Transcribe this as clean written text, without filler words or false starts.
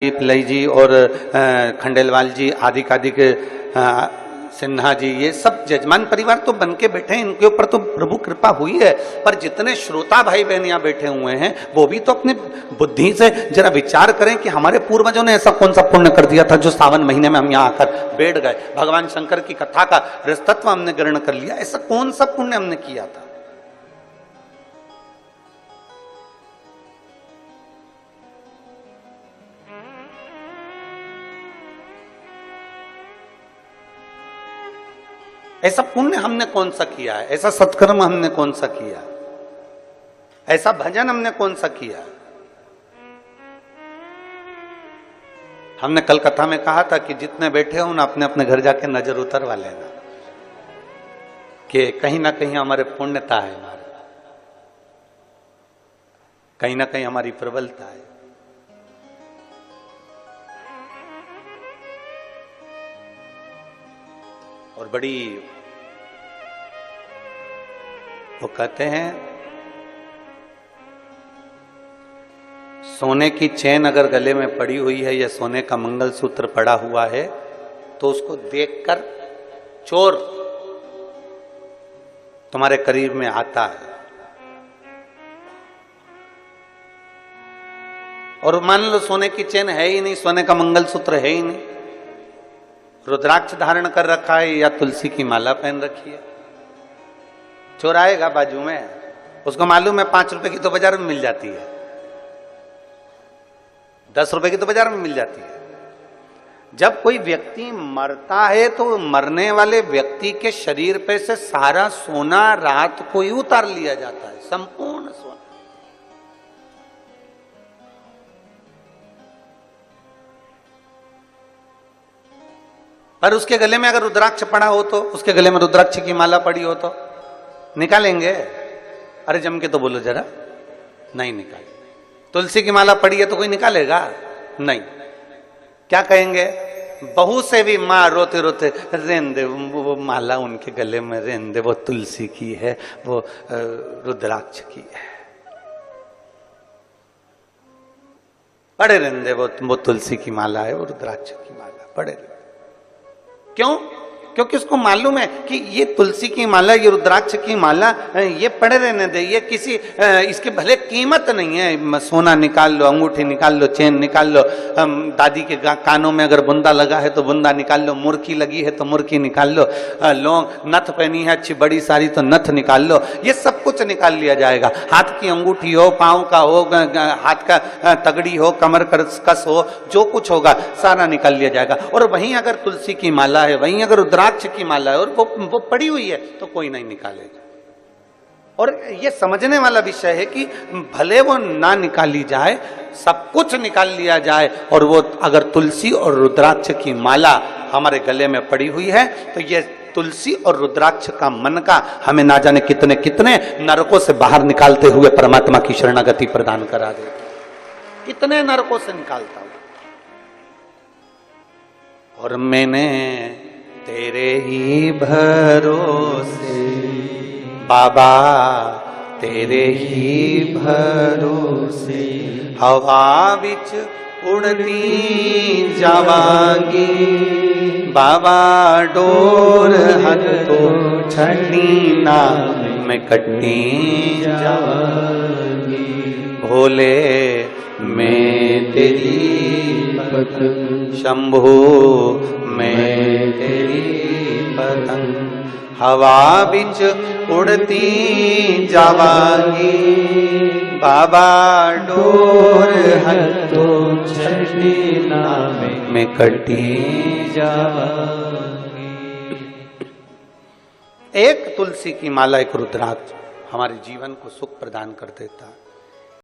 पिल्लई जी और खंडेलवाल जी आदि सिन्हा जी, ये सब जजमान परिवार तो बन के बैठे हैं, इनके ऊपर तो प्रभु कृपा हुई है। पर जितने श्रोता भाई बहन यहाँ बैठे हुए हैं वो भी तो अपनी बुद्धि से जरा विचार करें कि हमारे पूर्वजों ने ऐसा कौन सा पुण्य कर दिया था जो सावन महीने में हम यहाँ आकर बैठ गए, भगवान शंकर की कथा का रसतत्व हमने ग्रहण कर लिया। ऐसा कौन सा पुण्य हमने किया था? ऐसा पुण्य हमने कौन सा किया है? ऐसा सत्कर्म हमने कौन सा किया? ऐसा भजन हमने कौन सा किया? हमने कल कथा में कहा था कि जितने बैठे हो ना अपने अपने घर जाके नजर उतरवा लेना कि कहीं ना कहीं हमारे पुण्यता है, हमारे कहीं ना कहीं हमारी प्रबलता है। और बड़ी वो कहते हैं सोने की चेन अगर गले में पड़ी हुई है या सोने का मंगलसूत्र पड़ा हुआ है तो उसको देखकर चोर तुम्हारे करीब में आता है। और मान लो सोने की चेन है ही नहीं, सोने का मंगलसूत्र है ही नहीं, रुद्राक्ष धारण कर रखा है या तुलसी की माला पहन रखी है, चोर आएगा बाजू में, उसको मालूम है 5 रुपए की तो बाजार में मिल जाती है, 10 रुपए की तो बाजार में मिल जाती है। जब कोई व्यक्ति मरता है तो मरने वाले व्यक्ति के शरीर पे से सारा सोना रात को ही उतार लिया जाता है, संपूर्ण सोना। पर उसके गले में अगर रुद्राक्ष पड़ा हो तो, उसके गले में रुद्राक्ष की माला पड़ी हो तो निकालेंगे? अरे जम के तो बोलो जरा, नहीं निकाले। तुलसी की माला पड़ी है तो कोई निकालेगा? नहीं। क्या कहेंगे? बहू से भी माँ रोते रोते रेन दे, वो माला उनके गले में रेन दे, वो तुलसी की है, वो रुद्राक्ष की है, पड़े रेन दे, वो तुलसी की माला है, वो रुद्राक्ष की माला पड़े। क्यों? क्योंकि उसको मालूम है कि ये तुलसी की माला, ये रुद्राक्ष की माला, ये पड़े रहने दे, ये किसी इसके भले कीमत नहीं है। सोना निकाल लो, अंगूठी निकाल लो, चेन निकाल लो, दादी के कानों में अगर बुंदा लगा है तो बुंदा निकाल लो, मुर्की लगी है तो मुर्की निकाल लो, लौंग नथ पहनी है अच्छी बड़ी सारी तो नथ निकाल लो, ये सब कुछ निकाल लिया जाएगा। हाथ की अंगूठी हो, पाँव का हो, हाथ का तगड़ी हो, कमर कस हो, जो कुछ होगा सारा निकाल लिया जाएगा। और वहीं अगर तुलसी की माला है, वहीं अगर रुद्राक्ष की माला है और वो पड़ी हुई है तो कोई नहीं निकालेगा। और ये समझने वाला विषय है कि भले वो ना निकाली जाए, सब कुछ निकाल लिया जाए, और वो अगर तुलसी और रुद्राक्ष की माला हमारे गले में पड़ी हुई है तो ये तुलसी और रुद्राक्ष का मन का हमें ना जाने कितने कितने नरकों से बाहर निकालते हुए परमात्मा की शरणागति प्रदान करा दे। कितने नरकों से निकालता हूं। और मैंने तेरे ही भरोसे बाबा, तेरे ही भरोसे हवा बिच उड़ती जावांगी बाबा, डोर हथ तो छड़ी ना मैं कटनी जावांगी। भोले मैं तेरी पतंग, शंभो मैं तेरी पतंग, हवा बिच उड़ती जावांगी बाबा, डोर हथो छड़ी ना मैं कटी जावांगी। एक तुलसी की माला, एक रुद्राक्ष हमारे जीवन को सुख प्रदान कर देता है।